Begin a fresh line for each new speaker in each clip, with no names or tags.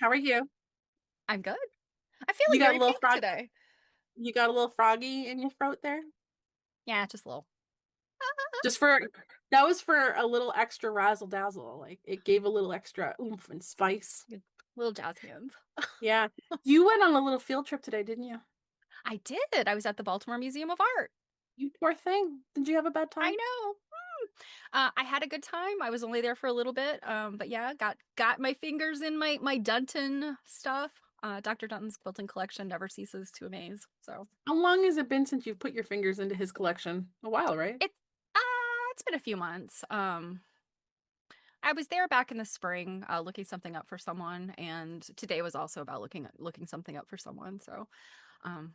How are you?
I'm good. I'm
You
feeling
got a
very
little
pink
frog.
today.
You got a little froggy in your throat there?
Yeah, just a little.
Just for that was for a little extra razzle dazzle. Like it gave a little extra oomph and spice.
Little jazz hands.
Yeah. You went on a little field trip today, didn't you?
I did. I was at the Baltimore Museum of Art.
You poor thing. Did you have a bad
I
time?
know. I had a good time. I was only there for a little bit. But yeah, got my fingers in my Dunton stuff. Dr. Dunton's quilting collection never ceases to amaze. So
How long has it been since you've put your fingers into his collection? A while, right?
it's it's been a few months. I was there back in the spring, looking something up for someone, and today was also about looking something up for someone. So um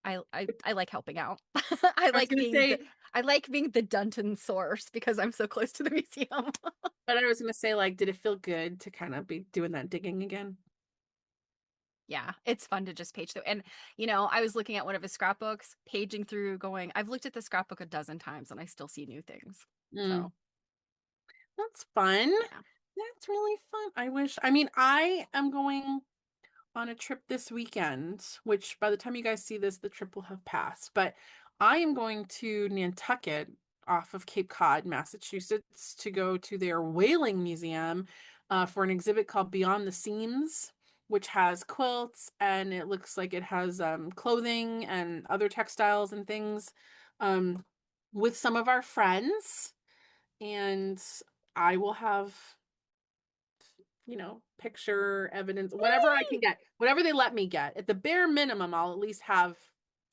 I like helping out. I
I was
like
gonna
being the
say,
I like being the Dunton source because I'm so close to the museum.
but I was gonna say, like, did it feel good to kind of be doing that digging again?
Yeah, it's fun to just page through. And I was looking at one of his scrapbooks, paging through, going, I've looked at this scrapbook a dozen times and I still see new things.
Mm,
So,
that's fun.
yeah.
That's really fun. I mean, I am going on a trip this weekend, which by the time you guys see this, the trip will have passed. But I am going to Nantucket off of Cape Cod, Massachusetts, to go to their whaling museum for an exhibit called Beyond the Seams, which has quilts and it looks like it has clothing and other textiles and things um, with some of our friends. And I will have picture evidence, whatever I can
Whee!
get, whatever they let me get. At the bare minimum, I'll at least have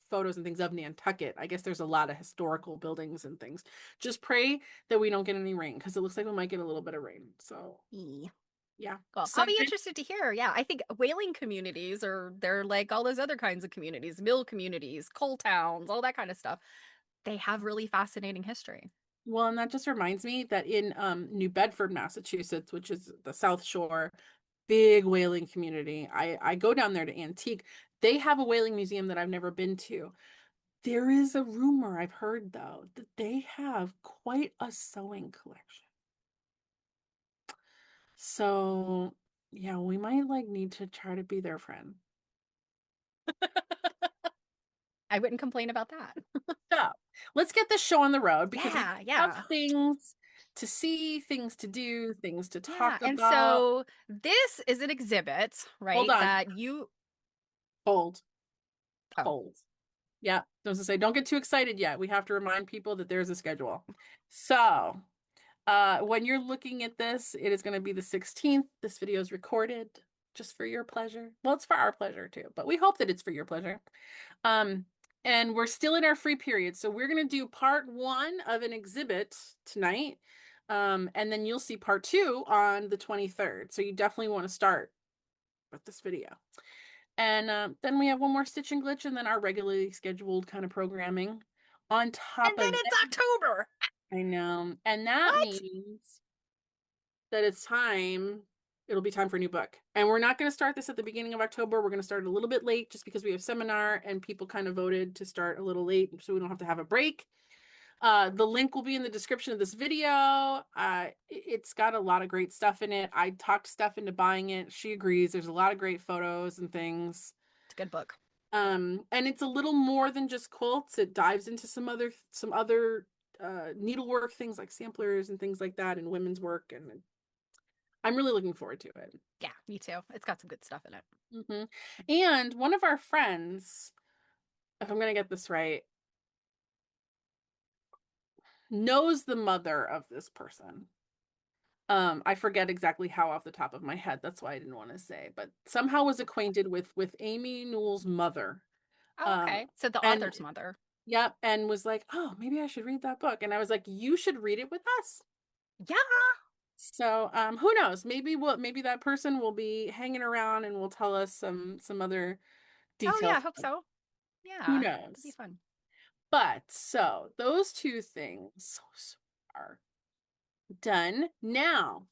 photos and things of Nantucket. I guess there's a lot of historical buildings and things. Just pray that we don't get any rain because it looks like we might get a little bit of rain. So,
Eee.
yeah.
Well, I'll be
Subject.
interested to hear. Yeah, I think whaling communities are they're like all those other kinds of communities, mill communities, coal towns, all that kind of stuff. They have really fascinating history.
Well, and that just reminds me that in New Bedford, Massachusetts, which is the South Shore, big whaling community. I go down there to Antique. They have a whaling museum that I've never been to. There is a rumor I've heard, though, that they have quite a sewing collection. So, yeah, we might like need to try to be their friend.
I wouldn't complain about that.
So, let's get this show on the road because we
Yeah,
have
yeah.
things to see, things to do, things to
Yeah,
talk
and
about.
so this is an exhibit,
Hold
right?
on.
That you
Hold.
Oh,
Hold. Yeah, don't say don't get too excited yet. We have to remind people that there's a schedule. So, when you're looking at this, it is going to be the 16th. This video is recorded just for your pleasure. Well, it's for our pleasure too, but we hope that it's for your pleasure. Um, and we're still in our free period. So we're going to do part one of an exhibit tonight. And then you'll see part two on the 23rd. So you definitely want to start with this video. And then we have one more stitch and glitch and then our regularly scheduled kind of programming on
and
top
then
of
it's
it.
October.
I know. And that
What?
means that it'll be time for a new book. And we're not going to start this at the beginning of October. We're going to start a little bit late just because we have seminar and people kind of voted to start a little late so we don't have to have a break. The link will be in the description of this video. It's got a lot of great stuff in it. I talked Steph into buying it. She agrees. There's a lot of great photos and things.
It's a good book.
And it's a little more than just quilts. It dives into some other needlework things like samplers and things like that and women's work and I'm really looking forward to it.
Yeah, me too. It's got some good stuff in it.
Hmm. And one of our friends, if I'm going to get this right, knows the mother of this person. I forget exactly how off the top of my head. That's why I didn't want to say, but somehow was acquainted with Amy Newell's mother.
Oh,
Um,
okay. So the
and
author's mother.
yep, and was like, "Oh, maybe I should read that book." And I was like, "You should read it with us."
Yeah.
So, who knows? Maybe that person will be hanging around and will tell us some other
Oh, yeah, I
details.
hope so.
Who
Yeah, that'd be
knows?
fun.
But so those two things are done. Now,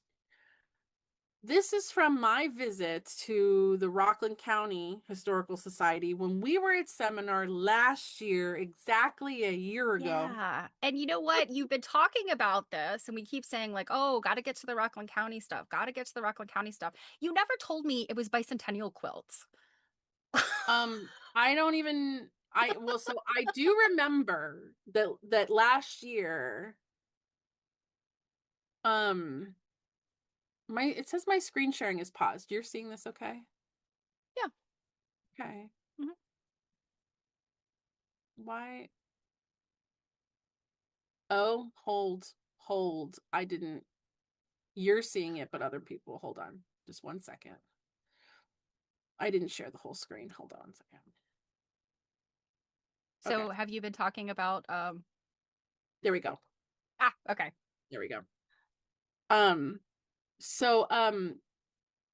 This is from my visit to the Rockland County Historical Society when we were at seminar last year, exactly a year ago.
Yeah. And you know what? You've been talking about this, and we keep saying, like, oh, got to get to the Rockland County stuff, got to get to the Rockland County stuff. You never told me it was bicentennial quilts.
I don't even I well, so I do remember that last year, um, my it says my screen sharing is paused. You're seeing this okay?
Yeah.
Okay.
Mhm.
Why? Oh, hold. I didn't. You're seeing it, but other people. Hold on. Just 1 second. I didn't share the whole screen. Hold on 1 second. Okay.
So have you been talking about
There we go.
okay.
There we go. Um, so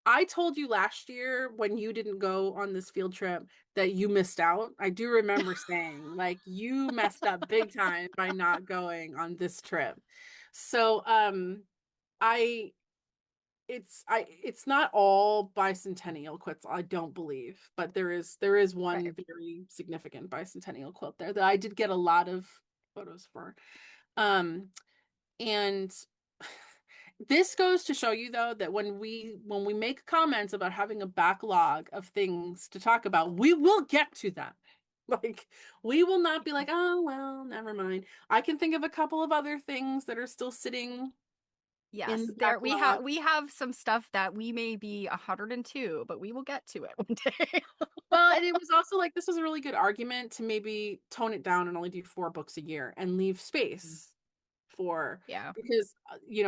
I told you last year when you didn't go on this field trip that you missed out. I do remember saying, like, you messed up big time by not going on this trip. So, I it's not all bicentennial quilts, I don't believe, but there is one
Right.
very significant bicentennial quilt there that I did get a lot of photos for. Um, and this goes to show you though that when we make comments about having a backlog of things to talk about, we will get to them. Like we will not be like, oh well, never mind. I can think of a couple of other things that are still sitting in
Yes,
the
there
backlog.
we have some stuff that we may be 102, but we will get to it one day.
Well, and it was also like this was a really good argument to maybe tone it down and only do 4 books a year and leave
Mm.
space for
Yeah.
because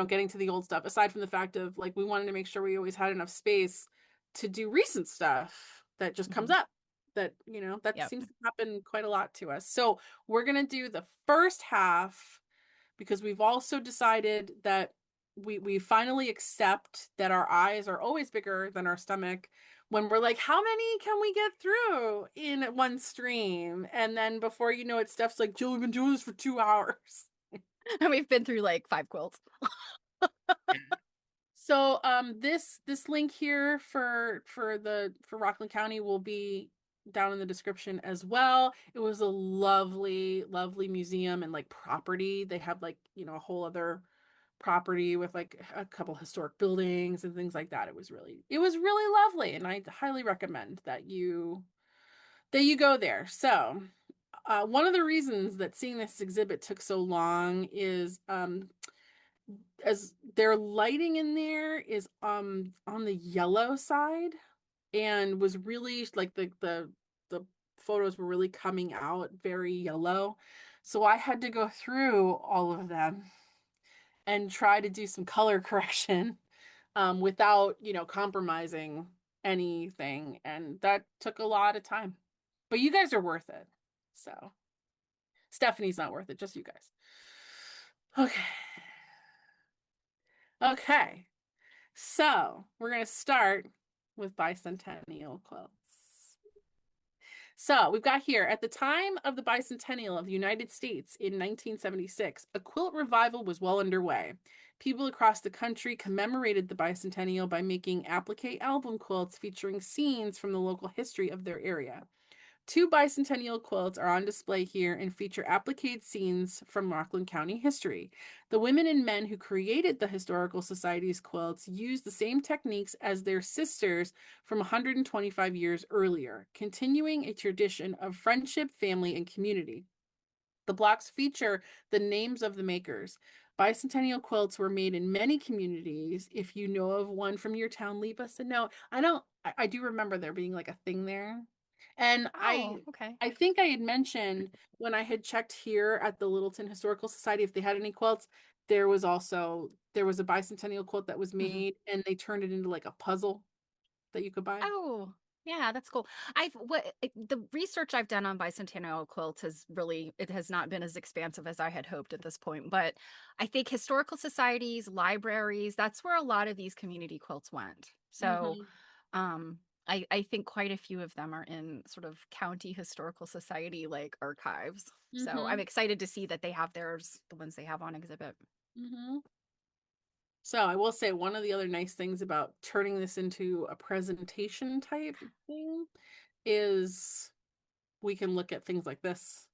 getting to the old stuff aside from the fact of like we wanted to make sure we always had enough space to do recent stuff that just comes
Hmm.
up that that
Yep.
seems to happen quite a lot to us. So we're going to do the first half because we've also decided that we finally accept that our eyes are always bigger than our stomach when we're like, how many can we get through in one stream? And then before you know it, Steph's like, Jill, we've been doing this for 2 hours.
And we've been through like 5 quilts.
So this link here for Rockland County will be down in the description as well. It was a lovely, lovely museum and like property. They have like, a whole other property with like a couple historic buildings and things like that. It was really lovely and I highly recommend that you go there. So, one of the reasons that seeing this exhibit took so long is as their lighting in there is on the yellow side and was really like the photos were really coming out very yellow. So I had to go through all of them and try to do some color correction without, compromising anything. And that took a lot of time. But you guys are worth it. So Stephanie's not worth it, just you guys. Okay. Okay. So we're going to start with bicentennial quilts. So we've got here at the time of the bicentennial of the United States in 1976, a quilt revival was well underway. People across the country commemorated the bicentennial by making applique album quilts featuring scenes from the local history of their area. 2 bicentennial quilts are on display here and feature appliqued scenes from Rockland County history. The women and men who created the Historical Society's quilts used the same techniques as their sisters from 125 years earlier, continuing a tradition of friendship, family, and community. The blocks feature the names of the makers. Bicentennial quilts were made in many communities. If you know of one from your town, leave us a note. I don't, I do remember there being like a thing there. And I,
Oh, okay.
I think I had mentioned when I had checked here at the Littleton Historical Society if they had any quilts, there was a bicentennial quilt that was
Hmm.
made and they turned it into like a puzzle that you could buy.
Oh, yeah, that's cool. The research I've done on bicentennial quilts it has not been as expansive as I had hoped at this point, but I think historical societies, libraries, that's where a lot of these community quilts went. So,
Hmm.
um, I think quite a few of them are in sort of county historical society like archives. So I'm
Hmm.
excited to see that they have theirs, the ones they have on exhibit.
Hmm. So I will say one of the other nice things about turning this into a presentation type thing is we can look at things like this.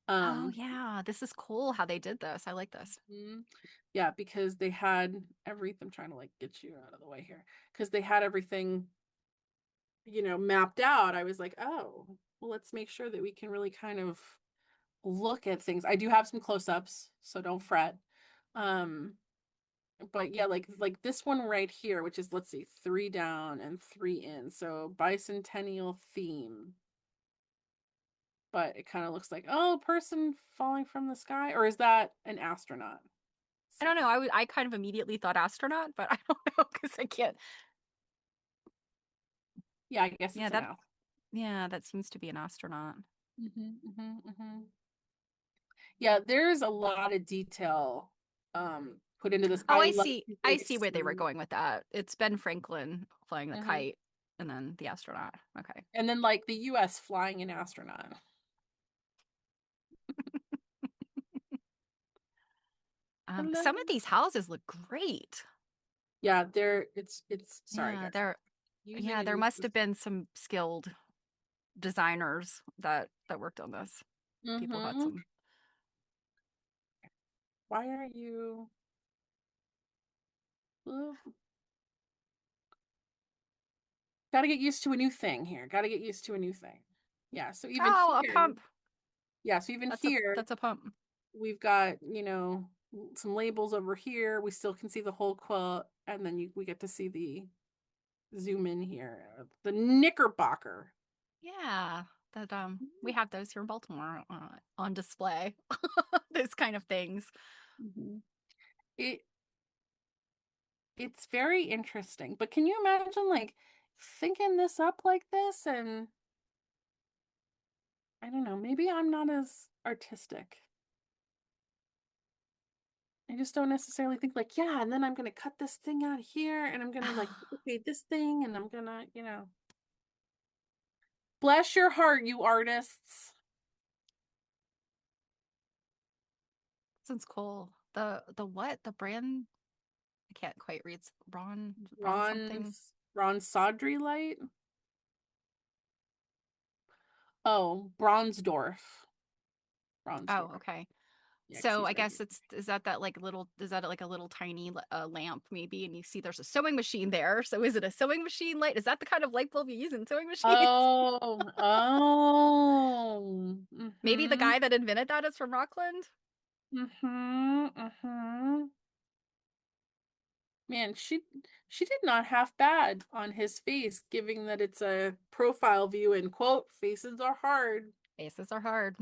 Oh
Um,
yeah, this is cool how they did this. I like this.
mhm. Yeah, because they had everything. I'm trying to like get you out of the way here because they had everything, mapped out. I was like, oh, well, let's make sure that we can really kind of look at things. I do have some close-ups, so don't fret. Um, but yeah, like this one right here, which is let's see, 3 down and 3 in. So bicentennial theme. But it kind of looks like, oh, person falling from the sky, or is that an astronaut? Let's
I don't
see.
know. I kind of immediately thought astronaut, but I don't know because I can't.
Yeah, I guess
Yeah,
it's an
that
astronaut.
yeah, that seems to be an astronaut.
Yeah, there's a lot of detail put into this.
Oh,
I
I
love
see.
to
I
like
see where they were
see.
going with that. It's Ben Franklin flying the
Mhm.
kite and then the astronaut. Okay.
And then like the US flying an astronaut.
Some of
Hello.
these houses look great.
Yeah, it's sorry
Yeah,
guys. Using
there
and
must have been some skilled designers that worked on this. People had
mm-hmm.
some.
Why are you Got to get used to a new thing here. Got to get used to a new thing. Yeah, so even
Oh, a
here,
pump.
yeah, so even here
That's a pump.
we've got, some labels over here. We still can see the whole quilt and then we get to see the zoom in here. The Knickerbocker.
Yeah, that we have those here in Baltimore on display. Those kind of things.
Mhm. It it's very interesting. But can you imagine like thinking this up like this and I don't know, maybe I'm not as artistic. I just don't necessarily think like, yeah, and then I'm gonna cut this thing out here and I'm gonna like duplicate this thing and I'm gonna. Bless your heart, you artists.
Sounds cool. The what? The brand? I can't quite read. Braun something.
Bronze Sodry light. Oh, Bronzedorf.
Oh,
Bronzedorf.
okay.
Yeah, because
So
he's
I
right
guess
here.
is that like a little tiny lamp maybe, and you see there's a sewing machine there. So is it a sewing machine light? Is that the kind of light bulb you use in sewing machines?
Oh.
Maybe the
Mm-hmm.
guy that invented that is from Rockland.
Mm-hmm. Mm-hmm. Man, she did not half bad on his face, given that it's a profile view and quote, faces are hard.
Faces are hard.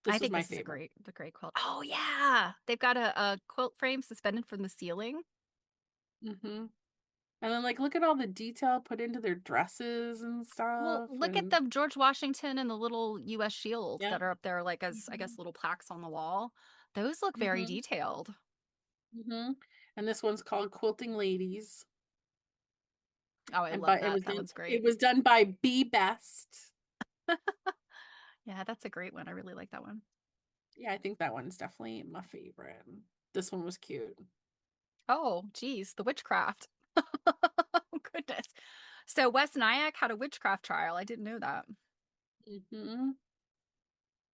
I
This was
think
my
this is
favorite.
the great quilt. Oh yeah, they've got a quilt frame suspended from the ceiling.
Mm-hmm. And then like look at all the detail put into their dresses and
Well,
stuff
look at
and
the George Washington and the little U.S. shield
yeah.
that are up there, like as I
Mm-hmm.
guess little plaques on the wall. Those look very
Mm-hmm.
detailed.
Mm-hmm. And this one's called Quilting Ladies.
Oh, I
And
love
but
that. That one's
it
great.
was done by Be Best.
Yeah, that's a great one. I really like that one.
Yeah, I think that one's definitely my favorite. This one was cute.
Oh, geez, the witchcraft. Goodness. So Wes Nyack had a witchcraft trial. I didn't know that.
Mm-hmm.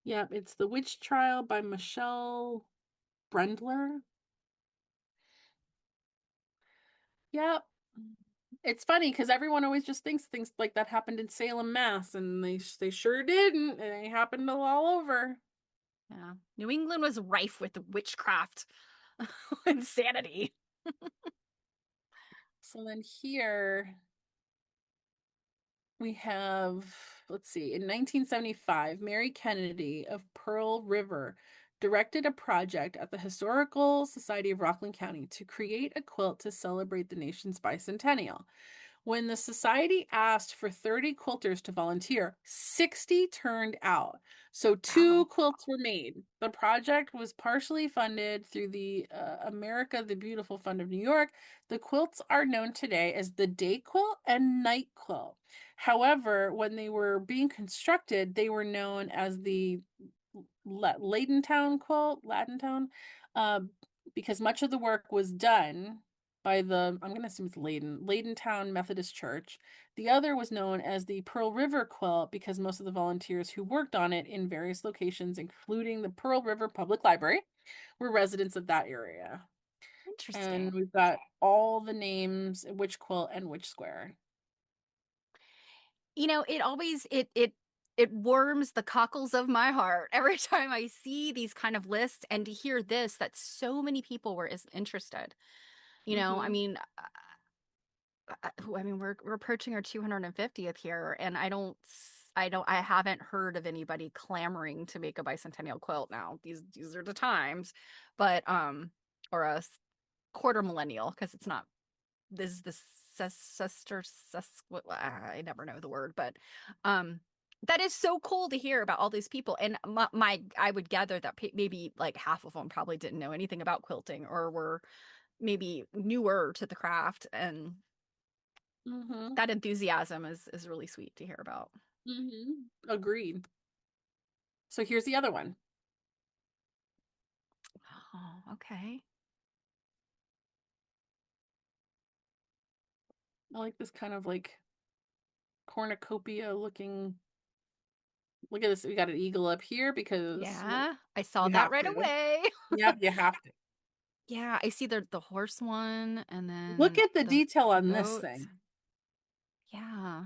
Yeah, it's The Witch Trial by Michelle Brendler. Yep. It's funny because everyone always just thinks things like that happened in Salem, Mass, and they sure didn't. And they happened all over.
Yeah. New England was rife with witchcraft insanity.
So then here we have, let's see, in 1975, Mary Kennedy of Pearl River directed a project at the Historical Society of Rockland County to create a quilt to celebrate the nation's bicentennial. When the society asked for 30 quilters to volunteer, 60 turned out. So two
Wow.
quilts were made. The project was partially funded through the America the Beautiful Fund of New York. The quilts are known today as the day quilt and night quilt. However, when they were being constructed, they were known as the Ladentown quilt, Ladentown, um, because much of the work was done by the, I'm going to assume it's Ladentown Methodist Church. The other was known as the Pearl River quilt because most of the volunteers who worked on it in various locations, including the Pearl River Public Library, were residents of that area. And
Interesting.
we've got all the names, which quilt and which square.
You know, it always it warms the cockles of my heart every time I see these kind of lists and to hear this that so many people were interested. You know,
Mm-hmm.
I mean we're approaching our 250th here and I haven't heard of anybody clamoring to make a bicentennial quilt now. These are the times. But or a quarter millennial because it's not this is the sister I never know the word, but um that is so cool to hear about all these people. And my I would gather that maybe like half of them probably didn't know anything about quilting or were maybe newer to the craft, and
Mm-hmm.
that enthusiasm is really sweet to hear about.
Mm-hmm. Agreed. So here's the other one.
Oh, okay.
I like this kind of like cornucopia looking. Look at this. We got an eagle up here because, well,
Yeah, I saw
you
that
have
right
to.
away.
Yeah, you have to.
Yeah, I see the horse one and
Look
then
at the detail
the
on this
goat.
thing.
Yeah.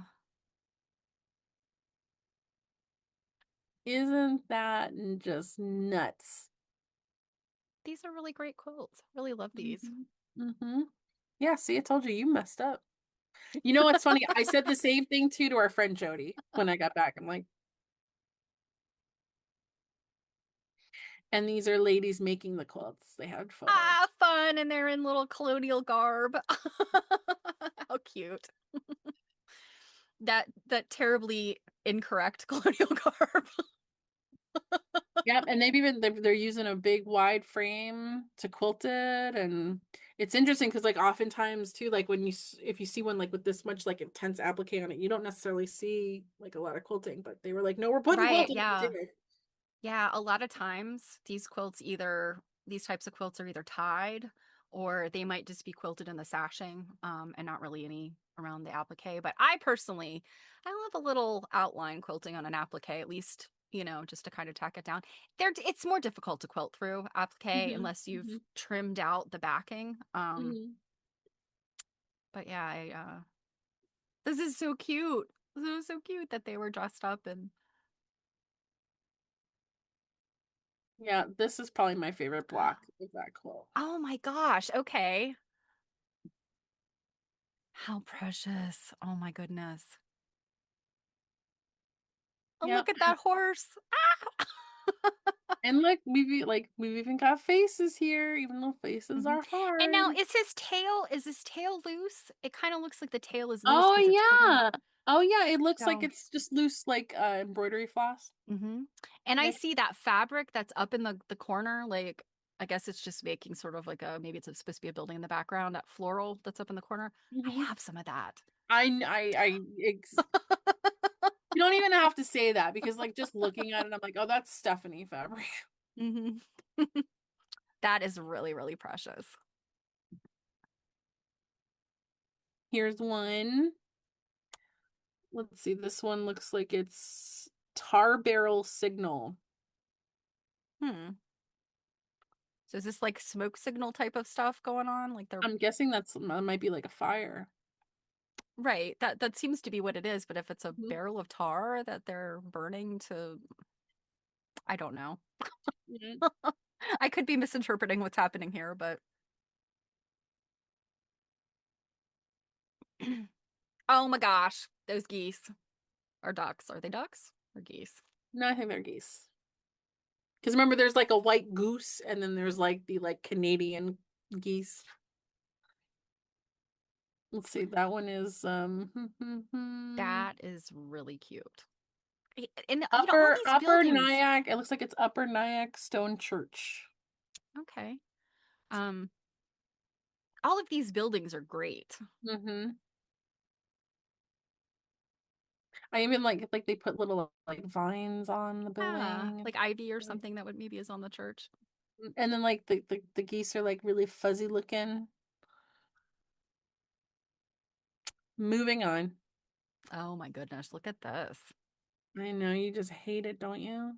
Isn't that just nuts?
These are really great quilts. Really love these.
Mm-hmm. Mm-hmm. Yeah, see, I told you you messed up. You know what's funny? I said the same thing too to our friend Jody when I got back. I'm like, and these are ladies making the quilts. They had photos.
Ah, fun, and they're in little colonial garb. How cute. That terribly incorrect colonial garb.
Yeah, and they've even they're using a big wide frame to quilt it, and it's interesting because like oftentimes too, like when if you see one like with this much like intense applique on it, you don't necessarily see like a lot of quilting, but they were like, no, we're putting
Right,
quilting in
yeah.
it.
Yeah, a lot of times these types of quilts are either tied or they might just be quilted in the sashing, and not really any around the applique. But I love a little outline quilting on an applique, at least, just to kind of tack it down. It's more difficult to quilt through applique
Mm-hmm.
unless you've
Mm-hmm.
trimmed out the backing.
Mm-hmm.
But yeah, this is so cute. This was so cute that they were dressed up and
Yeah, this is probably my favorite block of that quilt.
oh my gosh, okay. How precious. Oh my goodness. Oh,
Yeah,
look at that horse. Ah!
and look, we've even got faces here, even though faces
Mhm.
are
And
hard.
now is his tail loose? It kind of looks like the tail is loose
Oh
because it's holding.
yeah. Oh yeah, it looks like
So,
it's just loose like embroidery floss.
and I
Yep.
see that fabric that's up in the corner. Like, I guess it's just making sort of like maybe it's supposed to be a building in the background, that floral that's up in the corner. I
Hmm.
have some of that.
You don't even have to say that because like just looking at it, I'm like, oh, that's Stephanie fabric.
hmm That is really, really precious.
Here's one. Let's see. This one looks like it's tar barrel signal.
Hmm. So is this like smoke signal type of stuff going on? Like they're
I'm guessing that might be like a fire.
right. That seems to be what it is, but if it's a
Mhm.
barrel of tar that they're burning to I don't know.
Mhm.
I could be misinterpreting what's happening here, but oh my gosh, those geese are ducks. Are they ducks or geese?
No, I think they're geese. Because remember, there's like a white goose, and then there's like the like Canadian geese. Let's see. That one is
That is really cute. And all these
upper
buildings.
Nyack. It looks like it's Upper Nyack Stone Church.
Okay. Um, all of these buildings are great.
Hmm. I even like they put little like vines on the
Yeah,
building.
like ivy or
Like,
something that would maybe is on the church.
and then like the geese are like really fuzzy looking. Moving on.
Oh my goodness, look at this.
I know you just hate it, don't you?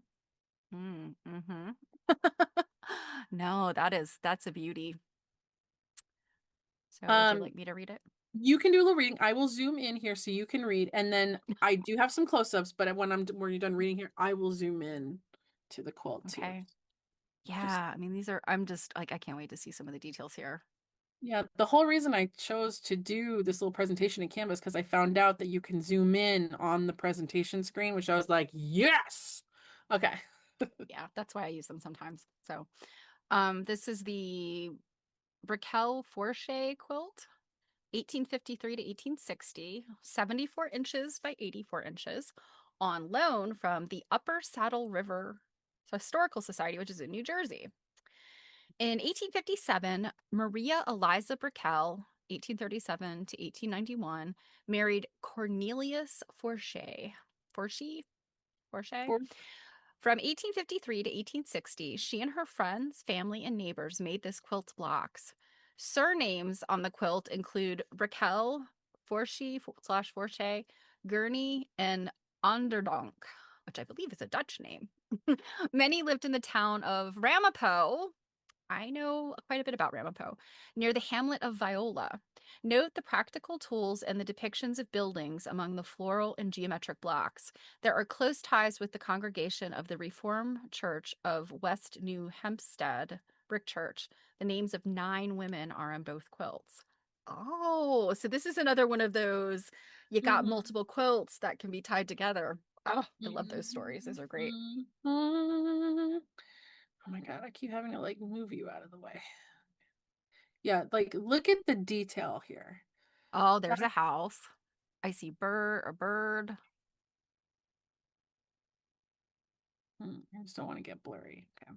Mm-hmm. No, that's a beauty. So would you
Um,
like me to read it?
you can do a little reading. I will zoom in here so you can read, and then I do have some close-ups, but when you're done reading here, I will zoom in to the quilt too.
Okay.
Just
Yeah, I mean, these are, I'm just like, I can't wait to see some of the details here.
yeah, the whole reason I chose to do this little presentation in Canvas because I found out that you can zoom in on the presentation screen, which I was like, yes. Okay.
Yeah, that's why I use them sometimes. So, this is the Brickell Forche quilt, 1853 to 1860, 74 inches by 84 inches, on loan from the Upper Saddle River Historical Society, which is in New Jersey. In 1857, Maria Eliza Brickell, 1837 to 1891, married Cornelius Forche. Forche? Forche?
For
From 1853 to 1860, she and her friends, family, and neighbors made this quilt blocks. Surnames on the quilt include Brickell, Forche slash Forche, Gurney, and Onderdonk, which I believe is a Dutch name. Many lived in the town of Ramapo. I know quite a bit about Ramapo, near the hamlet of Viola. Note the practical tools and the depictions of buildings among the floral and geometric blocks. There are close ties with the congregation of the Reformed Church of West New Hempstead, Brick Church. The names of 9 women are on both quilts. Oh, so this is another one of those you got
Mhm.
multiple quilts that can be tied together. Oh, I love those stories. Those are great.
Mhm. Oh my God, I keep having to like move you out of the way. Yeah, like look at the detail here.
Oh,
That
there's a house. I see a bird.
I just don't want to get blurry. Okay.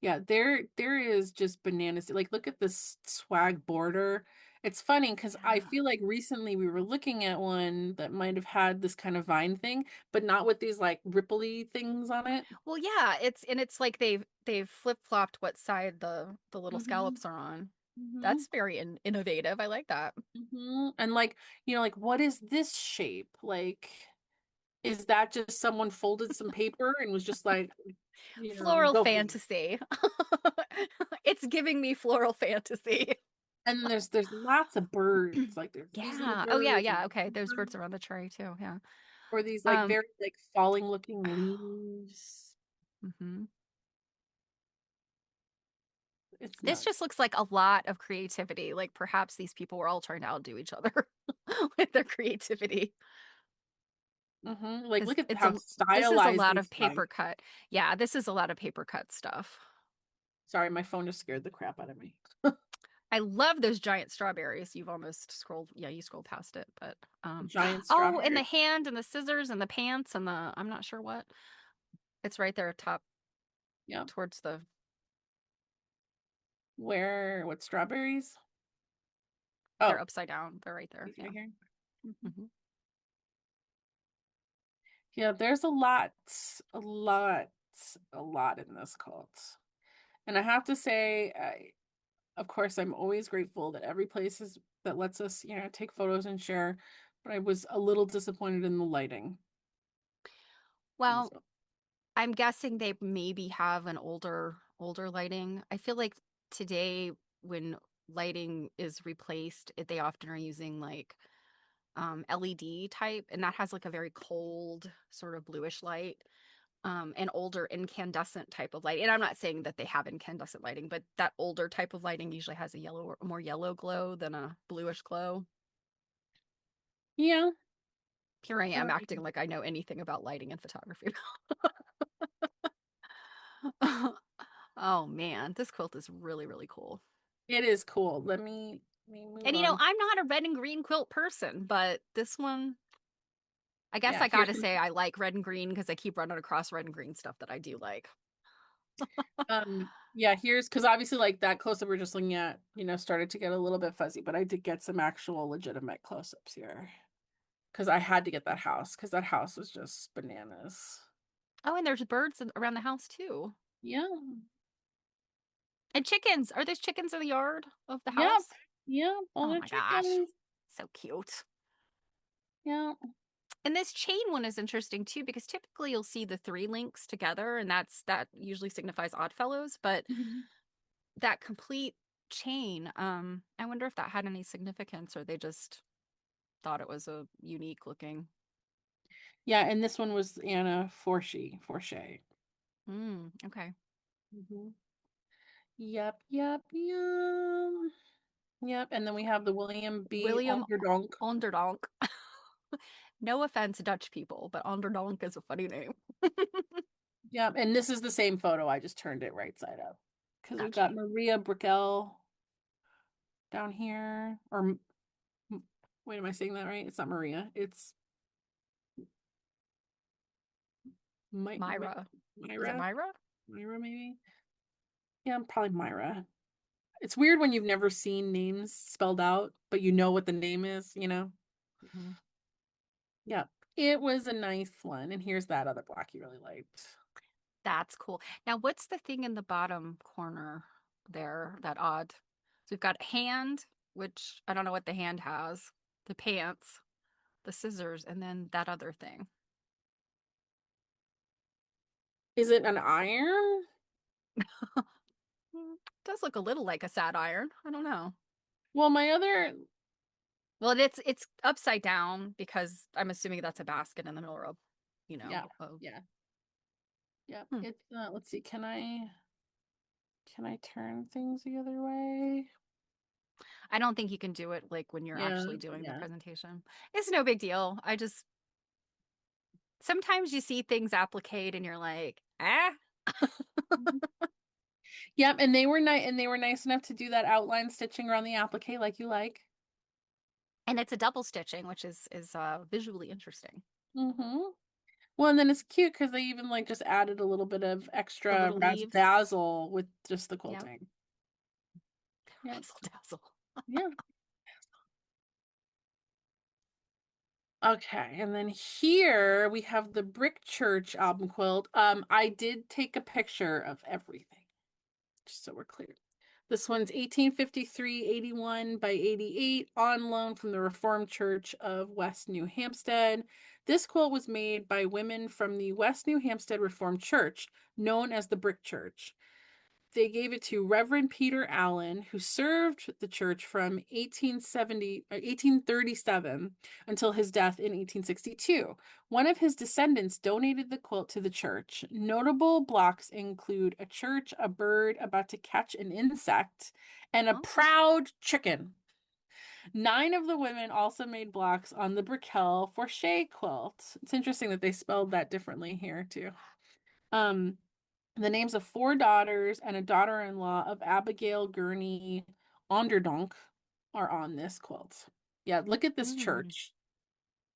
Yeah, there is just bananas. Like look at this swag border. It's funny because I
Yeah.
feel like recently we were looking at one that might have had this kind of vine thing, but not with these like ripply things on it.
Well, yeah, it's like they've flip-flopped what side the little
Mm-hmm.
scallops are on.
Mm-hmm.
That's very innovative. I like that.
Mm-hmm. And like, like what is this shape? Like, is that just someone folded some paper and was just like,
Floral
go for it.
fantasy. It's giving me floral fantasy.
And then there's lots of birds. Like there's these little
Yeah. Oh yeah,
birds and
yeah. Okay. Those birds are on the tray too. Yeah.
or these like
Um
very like falling looking leaves.
mhm.
It's
This just
nuts.
looks like a lot of creativity. Like perhaps these people were all trying to outdo each other with their creativity.
Like
Because
look at
it's
how
a this is a
stylized
lot
these
of paper
guys.
cut. Yeah, this is a lot of paper cut stuff.
Sorry, my phone just scared the crap out of me.
I love those giant strawberries. You've almost scrolled, yeah, you scrolled past it, but
Giant
oh, and the
strawberry.
hand and the scissors and the pants and the I'm not sure what. It's right there top
Yeah.
towards the
Where what strawberries?
they're
Oh,
upside down. They're right there.
these
Yeah.
right here. Mhm.
Hmm.
Yeah, there's a lot in this cult. And I have to say, of course, I'm always grateful that every place is that lets us, take photos and share. But I was a little disappointed in the lighting.
Well, I'm guessing they maybe have an older lighting. I feel like today when lighting is replaced, they often are using like LED type, and that has like a very cold sort of bluish light. An older incandescent type of light. And I'm not saying that they have incandescent lighting, but that older type of lighting usually has a yellow or more yellow glow than a bluish glow.
Yeah.
Here I am acting
Um,
like I know anything about lighting and photography. Oh man, this quilt is really, really cool.
it is cool. Let me move
And
on.
I'm not a red and green quilt person, but this one, I guess
Yeah,
I gotta say I like red and green because I keep running across red and green stuff that I do like.
yeah, here's because obviously like that close up we're just looking at, started to get a little bit fuzzy, but I did get some actual legitimate close-ups here. because I had to get that house because that house was just bananas.
Oh, and there's birds around the house too.
Yeah.
And chickens. Are those chickens in the yard of the
Yep.
house?
Yep. All
Oh
the
my gosh.
chickens.
So cute.
Yeah.
And this chain one is interesting too because typically you'll see the three links together and that usually signifies Oddfellows, but
Mhm.
that complete chain, I wonder if that had any significance or they just thought it was a unique looking.
Yeah, and this one was Anna Forshey.
Okay.
Hmm. Yep, yep, yep. Yep, and then we have the William B.
William
Onderdonk.
Onderdonk. No offense, Dutch people, but Onderdonk is a funny name.
Yep, and this is the same photo. I just turned it right side up. Because we've
Gotcha.
got Maria Brickell down here. Wait, am I saying that right? It's not Maria. It's
Myra. Is it
Myra?
Myra?
Myra, maybe? Yeah, probably Myra. It's weird when you've never seen names spelled out, but you know what the name is, you know?
Mhm.
Yeah, it was a nice one. And here's that other block you really liked.
That's cool. Now, what's the thing in the bottom corner there, that odd? So we've got hand, which I don't know what the hand has, the pants, the scissors, and then that other thing.
Is it an iron?
Does look a little like a sad iron. I don't know.
Well, my other,
Well, it's upside down because I'm assuming that's a basket in the middle of,
yeah,
of
yeah, yeah.
hmm.
It's let's see, can I turn things the other way?
I don't think you can do it like when you're
Yeah,
actually doing the
yeah.
presentation. It's no big deal. I just sometimes you see things applicate and you're like, ah.
Mhm. Yep, and they were nice enough to do that outline stitching around the applique like you like.
And it's a double stitching, which is visually interesting.
Mm-hmm. Well, and then it's cute because they even like just added a little bit of
The
extra
little
razzle
leaves.
dazzle with just the
Yep.
quilting. Yep.
Razzle dazzle.
Yeah. Okay, and then here we have the Brick Church album quilt. I did take a picture of everything, just so we're clear. This one's 1853, 81 by 88, on loan from the Reformed Church of West New Hampstead. This quilt was made by women from the West New Hampstead Reformed Church, known as the Brick Church. They gave it to Reverend Peter Allen, who served the church from 1837 until his death in 1862. One of his descendants donated the quilt to the church. Notable blocks include a church, a bird about to catch an insect, and a
Okay.
proud chicken. 9 of the women also made blocks on the Brickell Forshey quilt. It's interesting that they spelled that differently here, too. Um, the names of 4 daughters and a daughter-in-law of Abigail Gurney Onderdonk are on this quilt. Yeah, look at this
Mm.
church.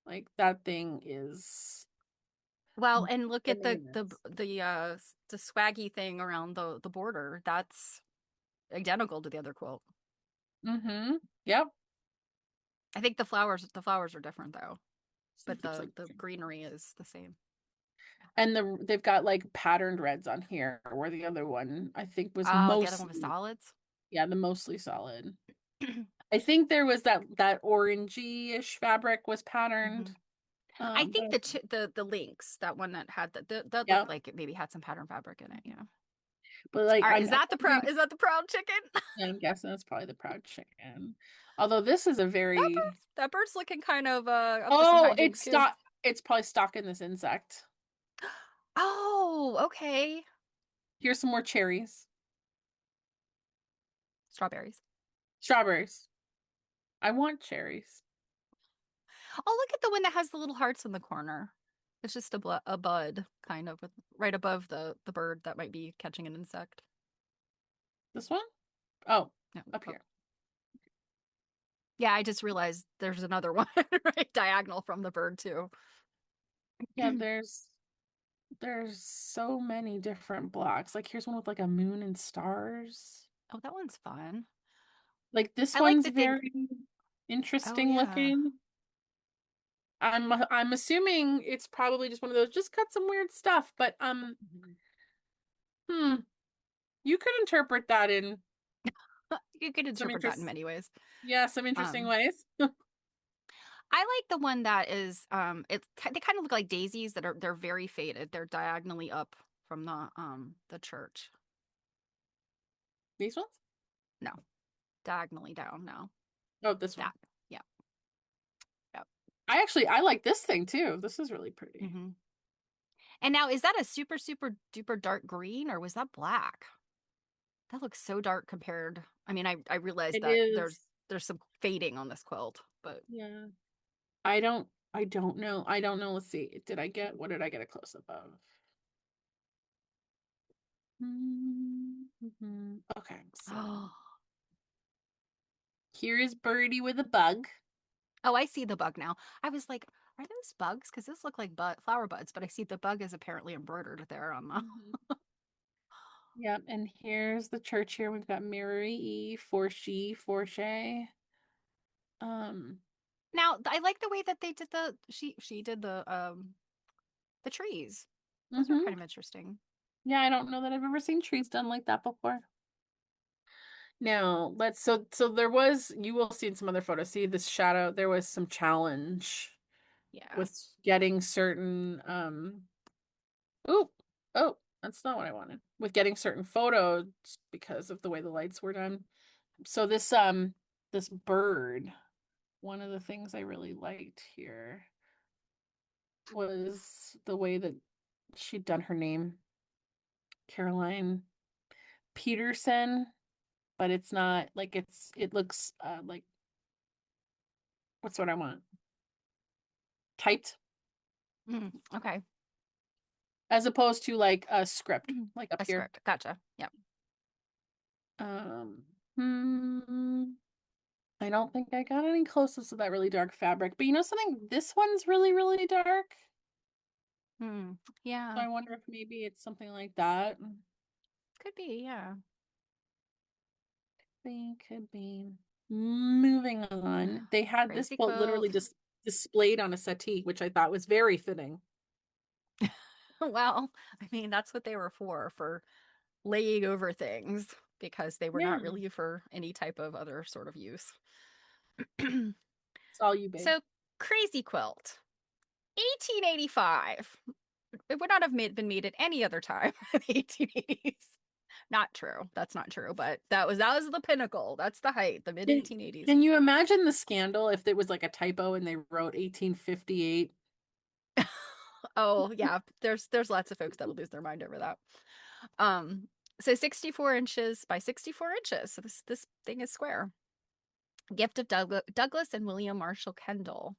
Like that thing is
Well, and look at
bananas.
the swaggy thing around the border. That's identical to the other quilt.
Mm-hmm. Yep.
I think the flowers are different though,
See
but
if there's like,
the greenery is the same.
and they've got like patterned reds on here, where the other one I think was
Oh, the other one was
mostly,
solids.
yeah, the mostly solid. I think there was that orangey-ish fabric was
Hmm.
patterned.
I think
But
the links, that one that had that
yeah,
looked like it maybe had some pattern fabric in it. Yeah.
but like
All right,
I'm wondering.
is that the proud chicken?
Yeah, I'm guessing that's probably the proud chicken. Although this is a very
That bird's looking kind of up to some
oh,
hijinks too.
it's probably stalking this insect.
Oh, okay.
Here's some more cherries.
Strawberries.
Strawberries. I want cherries.
Oh, look at the one that has the little hearts in the corner. It's just a bud, kind of, right above the bird that might be catching an insect.
This one? Oh,
No,
up
oh,
here.
yeah, I just realized there's another one right diagonal from the bird too.
Yeah, there's so many different blocks. Like here's one with like a moon and stars.
Oh, that one's fun.
Like this
I like
one's
the thing.
very
Oh
interesting
yeah.
looking. I'm assuming it's probably just one of those, just cut some weird stuff, but
Mhm.
hmm, you could interpret that in
You could
some
interpret that in
interest,
many ways.
yeah, some interesting
Um,
ways.
I like the one that is they kind of look like daisies that are they're very faded. They're diagonally up from the church.
These ones?
No, diagonally down. No,
Oh, this one.
that. Yeah. Yep.
I like this thing too. This is really pretty.
Hmm. And now, is that a super, super duper dark green or was that black? That looks so dark compared. I mean, I realize
It
that
is,
there's some fading on this quilt, but
yeah. I don't know. I don't know. Let's see. What did I get a close up of? Okay, so
oh,
here is Birdie with a bug.
I see the bug now. I was like, are those bugs? Because this look like flower buds, but I see the bug is apparently embroidered there on the.
Mhm. Yep, and here's the church here. We've got Mary E, for she, for Shay. Um,
Now, I like the way that they did she did the trees. Those are kind
hmm
of interesting.
Yeah, I don't know that I've ever seen trees done like that before. Now, so there was, you will see in some other photos, see this shadow, there was some challenge
Yeah.
with getting certain oh, oh, that's not what I wanted. With getting certain photos because of the way the lights were done. So this bird, one of the things I really liked here was the way that she'd done her name, Caroline Peterson, but it's not like it looks like what's what I want. Typed
Okay.
as opposed to like a script,
Mhm.
like up
A
here.
script. Gotcha. Yep.
Um hmm, I don't think I got any closest to that really dark fabric, but you know something? This one's really, really dark.
Hmm.
So
Yeah.
I wonder if maybe it's something like that.
Could be. Yeah.
Could be. Moving on. They had this
Crazy
quilt literally
quilt.
just displayed on a settee, which I thought was very fitting.
Well, I mean, that's what they were for laying over things because they were
Yeah,
not really for any type of other sort of use.
it's all you, babe.
So, Crazy Quilt, 1885. It would not have been made at any other time in the 1880s. Not true. That's not true, but that was the pinnacle. That's the height, the mid
Can,
1880s.
can you imagine the scandal if it was like a typo and they wrote 1858?
Oh, yeah, there's lots of folks that'll lose their mind over that. Um, so 64 inches by 64 inches. So this thing is square. Gift of Douglas and William Marshall Kendall.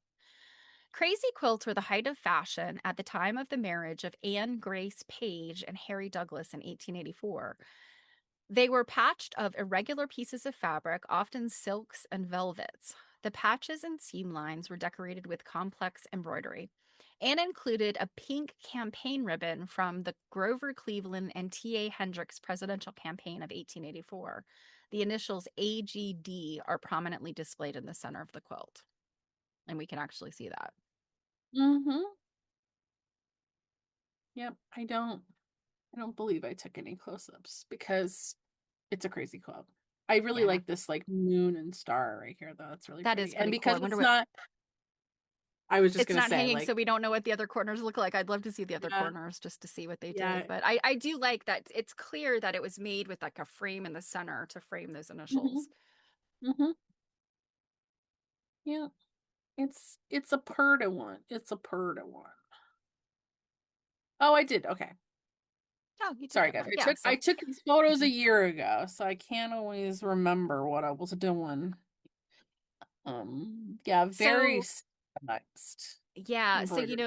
Crazy quilts were the height of fashion at the time of the marriage of Anne Grace Page and Harry Douglas in 1884. They were patched of irregular pieces of fabric, often silks and velvets. The patches and seam lines were decorated with complex embroidery and included a pink campaign ribbon from the Grover Cleveland and T.A. Hendricks presidential campaign of 1884. The initials AGD are prominently displayed in the center of the quilt, and we can actually see that.
Mm-hmm. Yep. I don't believe I took any close-ups because it's a crazy quilt. I really
Yeah,
like this like moon and star right here though. It's really
that is
pretty. And
pretty cool.
because
I wonder
it's
what
not, I was just
it's
gonna
not
say
hanging, so
like,
we don't know what the other corners look like. I'd love to see the other
yeah,
corners just to see what they did.
yeah.
But I do like that it's clear that it was made with like a frame in the center to frame those
hmm
initials.
hmm Yeah. It's a Purda one. It's a Purda one. Oh, I did. Okay.
Oh, you did
Sorry
get
guys.
one. Yeah,
I
so
took these photos a
mhm.
year ago, so I can't always remember what I was doing. Yeah, very
So
stylized
yeah, so
embroidery.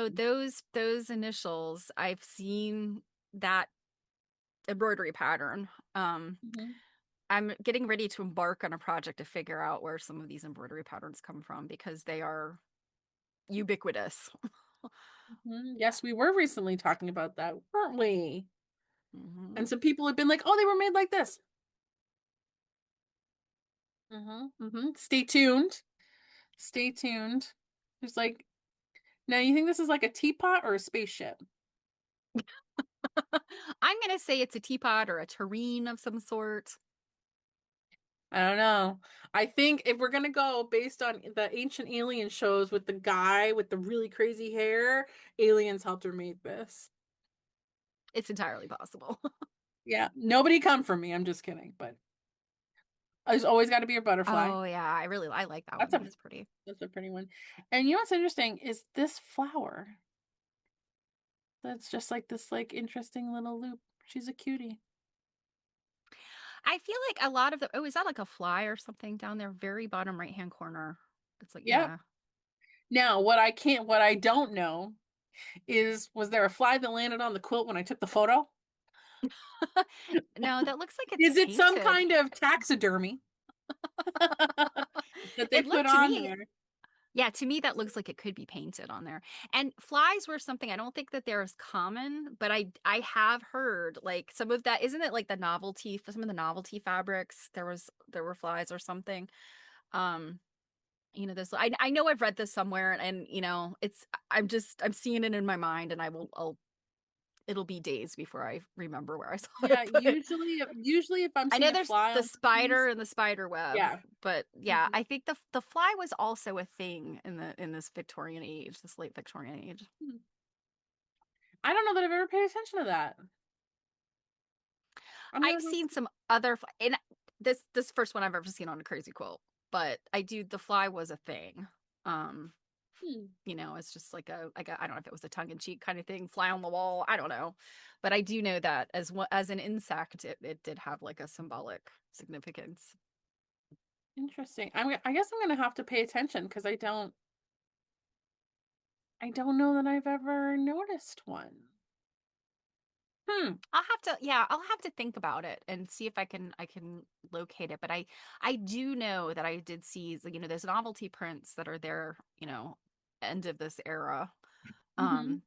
those initials, I've seen that embroidery pattern. Um
hmm
I'm getting ready to embark on a project to figure out where some of these embroidery patterns come from because they are ubiquitous.
Yes, we were recently talking about that, weren't we?
Hmm.
And some people have been like, "Oh, they were made like this." Stay tuned. Stay tuned. There's like Now, you think this is like a teapot or a spaceship?
I'm gonna say it's a teapot or a tureen of some sort.
I don't know. I think if we're gonna go based on the ancient alien shows with the guy with the really crazy hair, aliens helped her make this.
It's entirely possible.
Yeah, nobody come for me. I'm just kidding, but there's always got to be a butterfly.
Oh yeah, I like that
That's
one.
a
That's pretty.
that's a pretty one. And you know what's interesting is this flower. That's just like this like interesting little loop. She's a cutie.
I feel like a lot of the oh, is that like a fly or something down there? Very bottom right hand corner. It's like,
Yep.
yeah.
Now, what I don't know is was there a fly that landed on the quilt when I took the photo?
No, that looks like it's
Is it some
painted.
kind of taxidermy that they
It
put
looked to
on
me,
there?
yeah, to me that looks like it could be painted on there. And flies were something I don't think that they're as common, but I have heard like some of that, isn't it like the novelty for some of the novelty fabrics? There were flies or something. Um, this I know I've read this somewhere and it's I'm seeing it in my mind and I'll it'll be days before I remember where I saw
Yeah,
it, but
usually if I'm
I know
seeing a
there's
fly
the
on one of
spider
these,
and the spider web,
yeah.
but yeah,
Mhm.
I think the fly was also a thing in this Victorian age, this late Victorian age.
Hmm. I don't know that I've ever paid attention to that. I'm
I've
gonna go
seen
see.
some other and this first one I've ever seen on a crazy quilt, but I do the fly was a thing. Um,
Hmm.
it's just like a I don't know if it was a tongue in cheek kind of thing, fly on the wall. I don't know, but I do know that as an insect, it did have like a symbolic significance.
Interesting. I guess I'm gonna have to pay attention because I don't know that I've ever noticed one. Hmm.
I'll have to think about it and see if I can locate it. But I do know that I did see, there's novelty prints that are there, end of this era.
Hmm.
Um,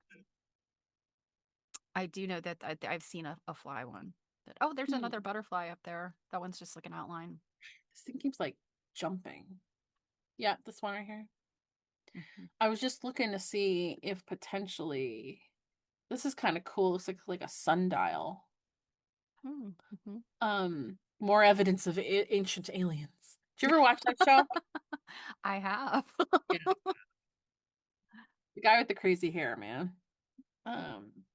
I do know that I've seen a fly one. Oh, there's another
Hmm.
butterfly up there. That one's just like an outline.
This thing keeps like jumping. Yeah, this one right here.
Mhm.
I was just looking to see if potentially this is kind of cool. Looks like a sundial.
Mhm.
More evidence of ancient aliens. Did you ever watch that show?
I have.
Yeah, the guy with the crazy hair, man. Um,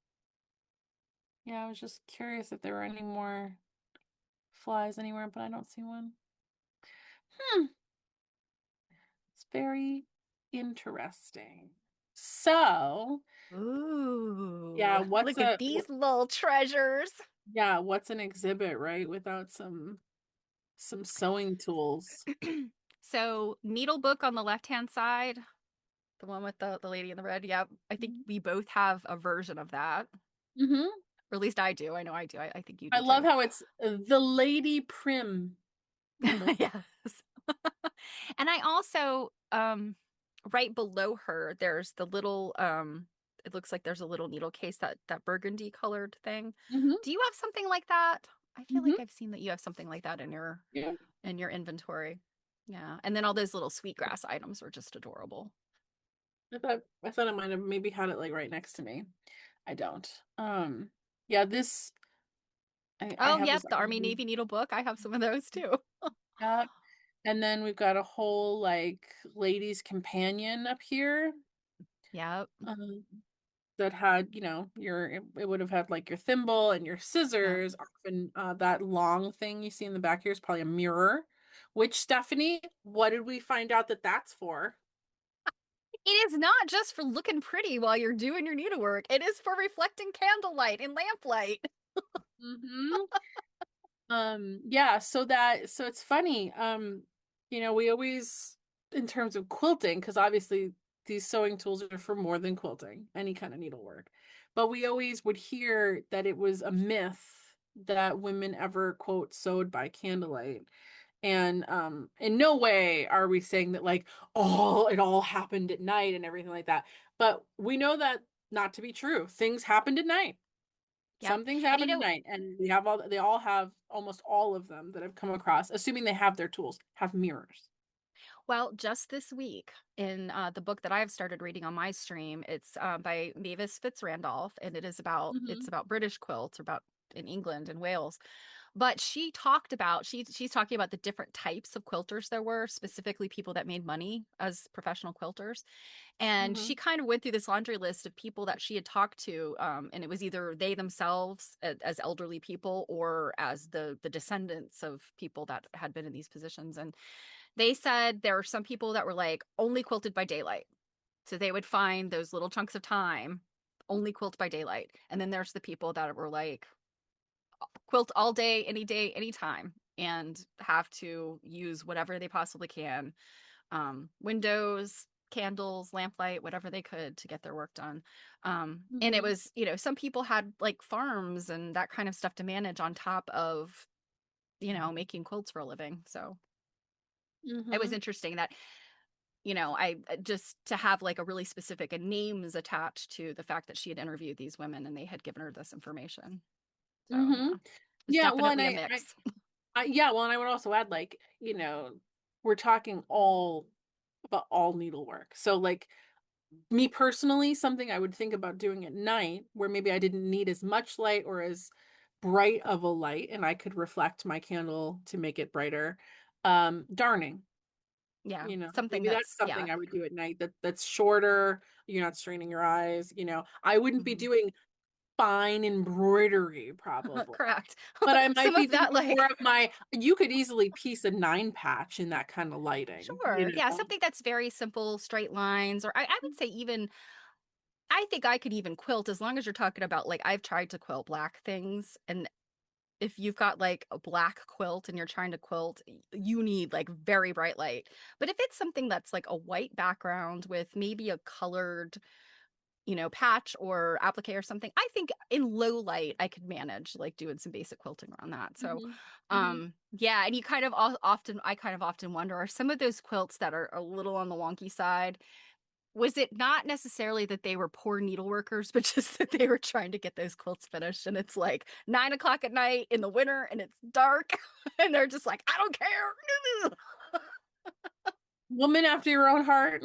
yeah, I was just curious if there were any more flies anywhere, but I don't see one. Hmm, it's very interesting. So, yeah,
Ooh, look at these little treasures.
yeah, what's an exhibit, right? Without some sewing tools.
So, needle book on the left-hand side, the one with the lady in the red. Yeah, I think we both have a version of that.
Mm-hmm.
Or at least I do. I know I do. I think you
I
do
love
too.
how it's the Lady Prim needle.
Yes. And I also right below her there's the little it looks like there's a little needle case, that burgundy colored thing.
Mm-hmm.
Do you have something like that? I feel
Mm-hmm.
like I've seen that you have something like that
Yeah.
in your inventory. Yeah. And then all those little sweetgrass items are just adorable.
I thought I might have maybe had it like right next to me. I don't. Yeah, this I
Oh,
have
yep,
this
the Army
ugly
Navy needle book. I have some of those too.
yeah. And then we've got a whole like ladies' companion up here.
Yep.
Um, that had, it would have had like your thimble and your
Yep.
scissors. Often that long thing you see in the back here is probably a mirror. Which, Stephanie, what did we find out that that's for?
It is not just for looking pretty while you're doing your needlework. It is for reflecting candlelight and lamplight.
Mm-hmm. Yeah, so it's funny. We always, in terms of quilting, because obviously these sewing tools are for more than quilting, any kind of needlework. But we always would hear that it was a myth that women ever, quote, sewed by candlelight. And in no way are we saying that like, oh, it all happened at night and everything like that. But we know that not to be true. Things happened at night.
Yep.
Some things
And
happen tonight, and they all have almost all of them that I've come across, assuming they have their tools, have mirrors.
Well, just this week in the book that I've started reading on my stream, it's by Mavis Fitzrandolph, and it's
Hmm.
about British quilts, or about in England and Wales. But she talked about she's talking about the different types of quilters there were, specifically people that made money as professional quilters. And
Hmm.
she kind of went through this laundry list of people that she had talked to, and it was either they themselves as elderly people or as the descendants of people that had been in these positions. And they said there were some people that were like only quilted by daylight. So they would find those little chunks of time, only quilt by daylight. And then there's the people that were like quilt all day, anytime, and have to use whatever they possibly can, windows, candles, lamplight, whatever they could to get their work done. And it
Hmm.
was, some people had like farms and that kind of stuff to manage on top of, making quilts for a living. So it was
Hmm.
interesting that, I just to have like a really specific names attached to the fact that she had interviewed these women and they had given her this information. So
Hmm.
yeah, it's
Yeah, well,
definitely a mix.
yeah, well, and I would also add, like, we're talking all about all needlework. So, like, me personally, something I would think about doing at night, where maybe I didn't need as much light or as bright of a light, and I could reflect my candle to make it brighter. Darning,
Yeah, something
maybe that's
that's yeah.
something I would do at night, that's shorter. You're not straining your eyes. I wouldn't be
Mhm.
doing fine embroidery probably.
Correct.
But I
Some
might be
of that,
thinking more
like,
of you could easily piece a 9 patch in that kind of lighting,
sure, yeah, something that's very simple, straight lines, or I would say even, I think I could even quilt as long as you're talking about, like, I've tried to quilt black things, and if you've got like a black quilt and you're trying to quilt, you need like very bright light. But if it's something that's like a white background with maybe a colored, patch or applique or something, I think in low light I could manage like doing some basic quilting around that. So,
Mhm. Mhm.
yeah, and you kind of I kind of often wonder, are some of those quilts that are a little on the wonky side, was it not necessarily that they were poor needle workers, but just that they were trying to get those quilts finished? And it's like 9 o'clock at night in the winter and it's dark, and they're just like, I don't care.
Woman after your own heart.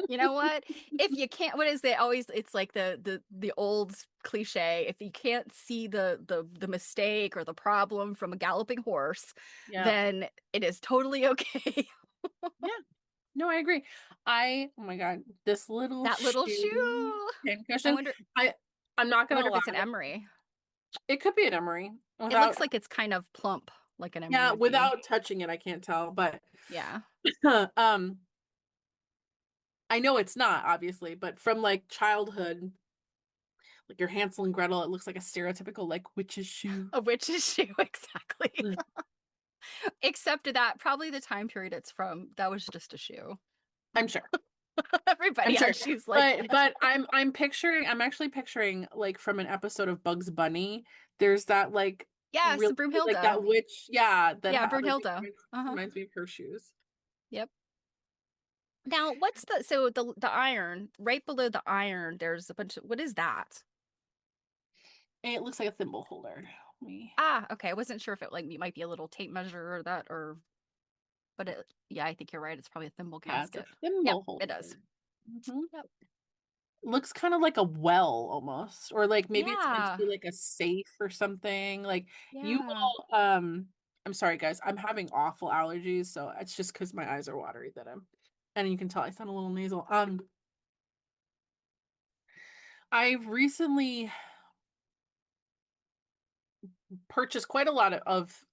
You know what? If you can't, what is it? Always, it's like the old cliche. If you can't see the mistake or the problem from a galloping horse,
Yeah.
then it is totally okay.
Yeah. No, I agree. Oh my God, this little
That little
shoe
shoe. I
pincushion.
wonder.
I I'm not
I
gonna
wonder if it's an
lie.
emery.
It could be an emery
It looks
without,
like it's kind of plump, like an emery
yeah,
would be.
without touching it, I can't tell, but
Yeah.
um, I know it's not, obviously, but from like childhood, like your Hansel and Gretel, it looks like a stereotypical like witch's shoe.
A witch's shoe, exactly.
Ugh.
Except that probably the time period it's from, that was just a shoe.
I'm sure. I'm
Everybody
sure.
had shoes like
But
that.
I'm actually picturing, like, from an episode of Bugs Bunny. There's that, like,
Yes,
really, like, that
Broomhilda.
witch, yeah, that
Yeah,
like it
Brunhilde. Uh-huh.
reminds me of her shoes.
Yep. Now, what's the iron, right below the iron, there's a bunch of, what is that?
And it looks like a thimble holder. Me.
Ah, okay. I wasn't sure if it like might be a little tape measure or that, or but yeah, I think you're right. It's probably a thimble
Yeah, it's a
casket. Yep,
thimble
it does.
holder. Hmm.
Yep.
Looks kind of like a well almost, or like maybe it's meant to
Yeah.
be like a safe or something. Like, you
Yeah.
will, I'm sorry guys, I'm having awful allergies, so it's just because my eyes are watery that and you can tell I sound a little nasal. I've recently purchased quite a lot of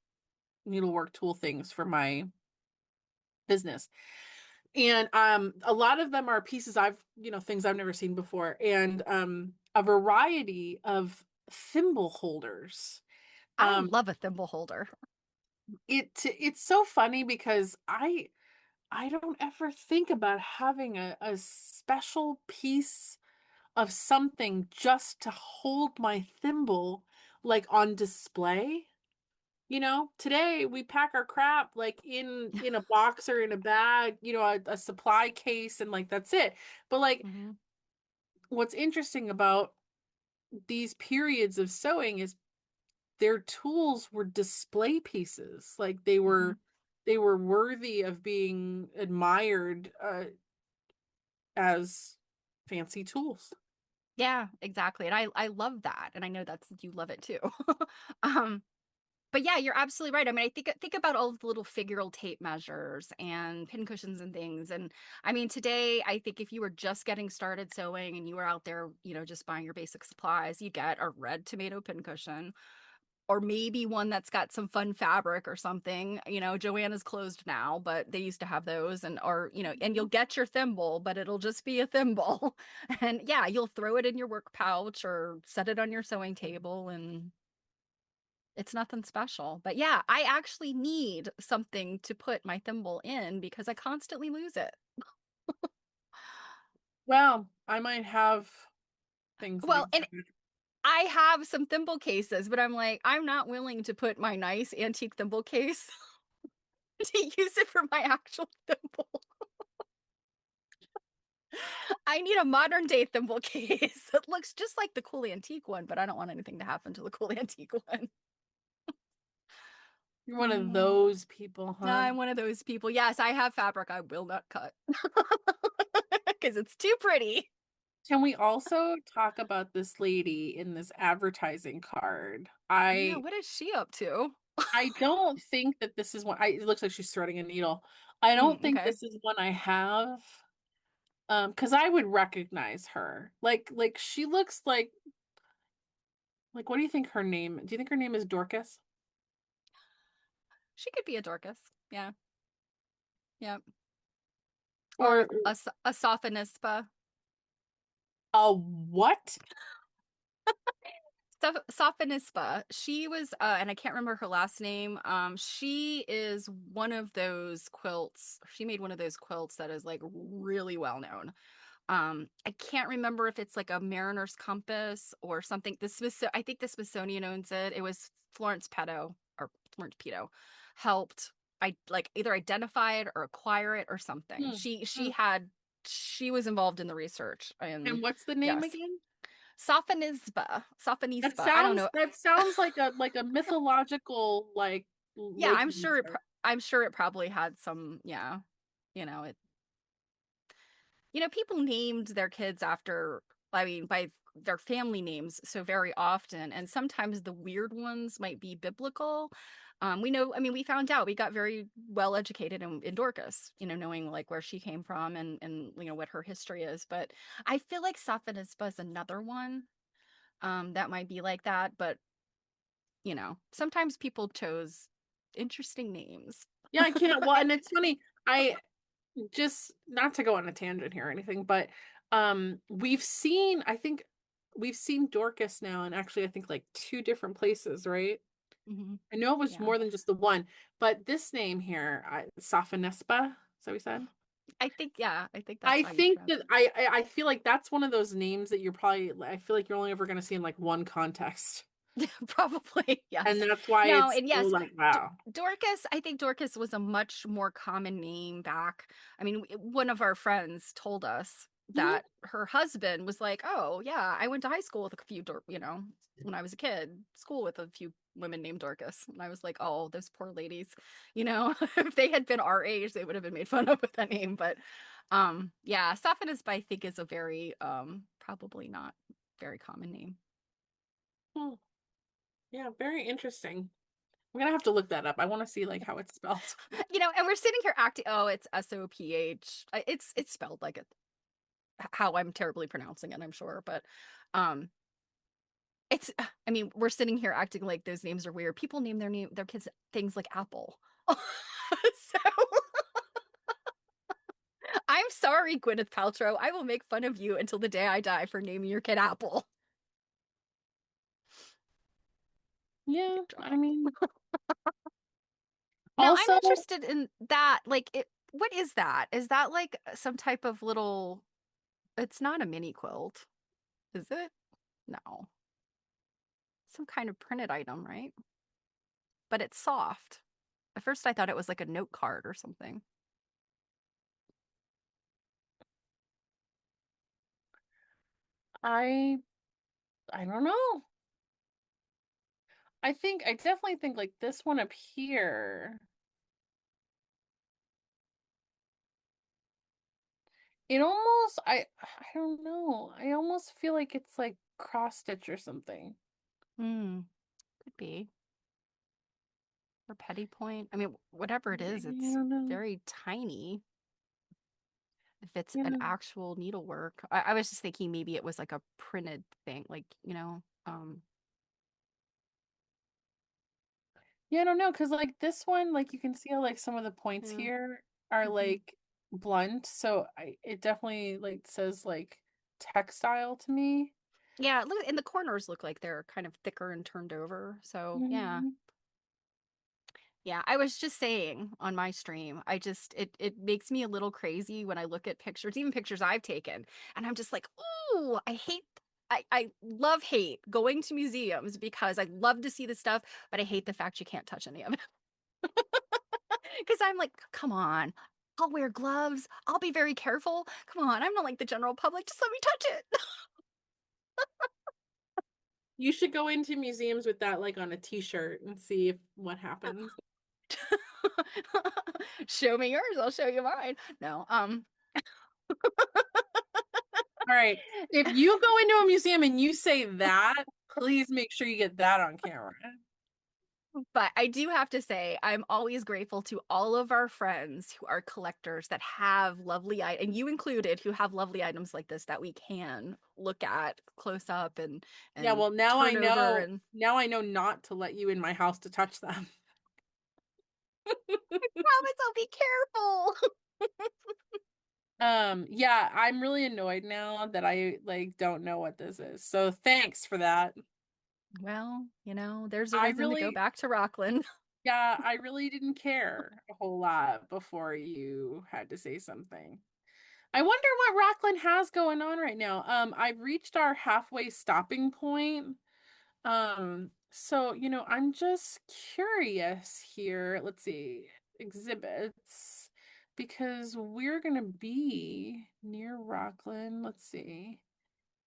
needlework tool things for my business. And a lot of them are pieces things I've never seen before, and a variety of thimble holders.
I
Um
love a thimble holder.
it's so funny because I don't ever think about having a special piece of something just to hold my thimble, like, on display. Today we pack our crap like in a box or in a bag, a supply case, and like that's it. But like,
Hmm.
what's interesting about these periods of sewing is their tools were display pieces. Like, they
Hmm.
were they were worthy of being admired as fancy tools.
Yeah, exactly. And I love that. And I know that's you love it too. Um, but yeah, you're absolutely right. I mean, I think about all of the little figural tape measures and pin cushions and things. And I mean, today, I think if you were just getting started sewing and you were out there, just buying your basic supplies, you get a red tomato pin cushion or maybe one that's got some fun fabric or something. Joanna's closed now, but they used to have those and you'll get your thimble, but it'll just be a thimble. And yeah, you'll throw it in your work pouch or set it on your sewing table and it's nothing special. But yeah, I actually need something to put my thimble in because I constantly lose it.
Well, I might have things
Well,
like
and
that.
I have some thimble cases, but I'm like, I'm not willing to put my nice antique thimble case to use it for my actual thimble. I need a modern day thimble case that looks just like the cool antique one, but I don't want anything to happen to the cool antique one.
You're one of
Mm.
those people, huh?
I'm one of those people. Yes, I have fabric I will not cut because it's too pretty.
Can we also talk about this lady in this advertising card?
Yeah, what is she up to?
I don't think that this is one. It looks like she's threading a needle. I don't think
Okay.
this is one I have. Because I would recognize her. Like she looks like what do you think her name? Do you think her name is Dorcas?
She could be a Dorcas. Yeah. Yep.
Or
Or a Sophonisba.
a what?
Sophonisba. She was, and I can't remember her last name. She is one of those quilts. She made one of those quilts that is like really well known. I can't remember if it's like a Mariner's Compass or something. I think the Smithsonian owns it. It was Florence Petto or Florence Peto helped I like either identify it or acquire it or something.
Hmm. Hmm.
She was involved in the research and
And what's the name
yes.
again?
Sophonisba. I don't know.
That sounds like a mythological like
Yeah,
lake monster.
I'm sure it probably had some, yeah. It people named their kids after, I mean, by their family names so very often, and sometimes the weird ones might be biblical. We know, I mean, we found out we got very well educated in Dorcas, knowing like where she came from and what her history is. But I feel like Sophonisba is another one that might be like that. But sometimes people chose interesting names.
Yeah, I can't. Well, and it's funny. I just not to go on a tangent here or anything, but I think we've seen Dorcas now, and actually I think like two different places, right?
Hmm.
I know it was
Yeah.
more than just the one, but this name here, Safanespa, so we said.
I think that's
I
how you
think
pronounce
that I feel like that's one of those names that I feel like you're only ever going to see in like one context.
Probably,
And
yes.
that's why
No,
it's
and
so
yes,
like, wow.
Dorcas, I think Dorcas was a much more common name back. I mean, one of our friends told us
Mhm.
that her husband was like, "Oh, yeah, I went to high school with a few, when I was a kid, school with a few women named Dorcas." And I was like, "Oh, those poor ladies." If they had been our age, they would have been made fun of with that name. But yeah, Sapphonus, I think, is a very probably not very common name.
Hmm. Yeah, very interesting. I'm gonna have to look that up. I want to see like how it's spelled.
And we're sitting here acting, oh, it's SOPH. It's spelled like it how I'm terribly pronouncing it, I'm sure, but um it's I mean, we're sitting here acting like those names are weird. People name their kids things like Apple. So I'm sorry, Gwyneth Paltrow. I will make fun of you until the day I die for naming your kid Apple.
Yeah,
Good
I
job.
mean,
Now I'm
also,
interested in that. What is that? Is that like some type of little, it's not a mini quilt, is it? No. Some kind of printed item, right? But it's soft. At first I thought it was like a note card or something.
I I don't know. I definitely think like this one up here. It almost I don't know. I almost feel like it's like cross stitch or something.
Hmm, could be. Or petty point. I mean, whatever it is,
I
it's
don't know.
very tiny. If it's an
Yeah.
actual needlework. I was just thinking maybe it was like a printed thing, like,
Yeah, I don't know, because like this one, like you can see how like some of the points
yeah.
here are
Hmm.
like blunt, so it definitely like says like textile to me.
Yeah, look, and the corners look like they're kind of thicker and turned over. So, yeah.
Mhm.
Yeah, I was just saying on my stream, it makes me a little crazy when I look at pictures, even pictures I've taken, and I'm just like, "Ooh, I love hate going to museums because I love to see the stuff, but I hate the fact you can't touch any of it." Because I'm like, come on, I'll wear gloves. I'll be very careful. Come on, I'm not like the general public. Just let me touch
You should go into museums with that like on a t-shirt and see if what happens.
it. Show me yours, I'll show you mine. No,
All right. If you go into a museum and you say that, please make sure you get that on camera.
but I do have to say, I'm always grateful to all of our friends who are collectors that have lovely and you included, who have lovely items like this that we can look at close up
Yeah,
and
well,
turn over and
now I know not to let you in my house to touch them.
promise I'll be careful.
Yeah, I'm really annoyed now that I like don't know what this is. So thanks for that.
Well, there's a
I
reason to go
really,
back to Rockland.
yeah, I really didn't care a whole lot before you had to say something. I wonder what Rockland has going on right now. I've reached our halfway stopping point. So, I'm just curious here. Let's see, exhibits, because we're gonna be near Rockland. Let's see.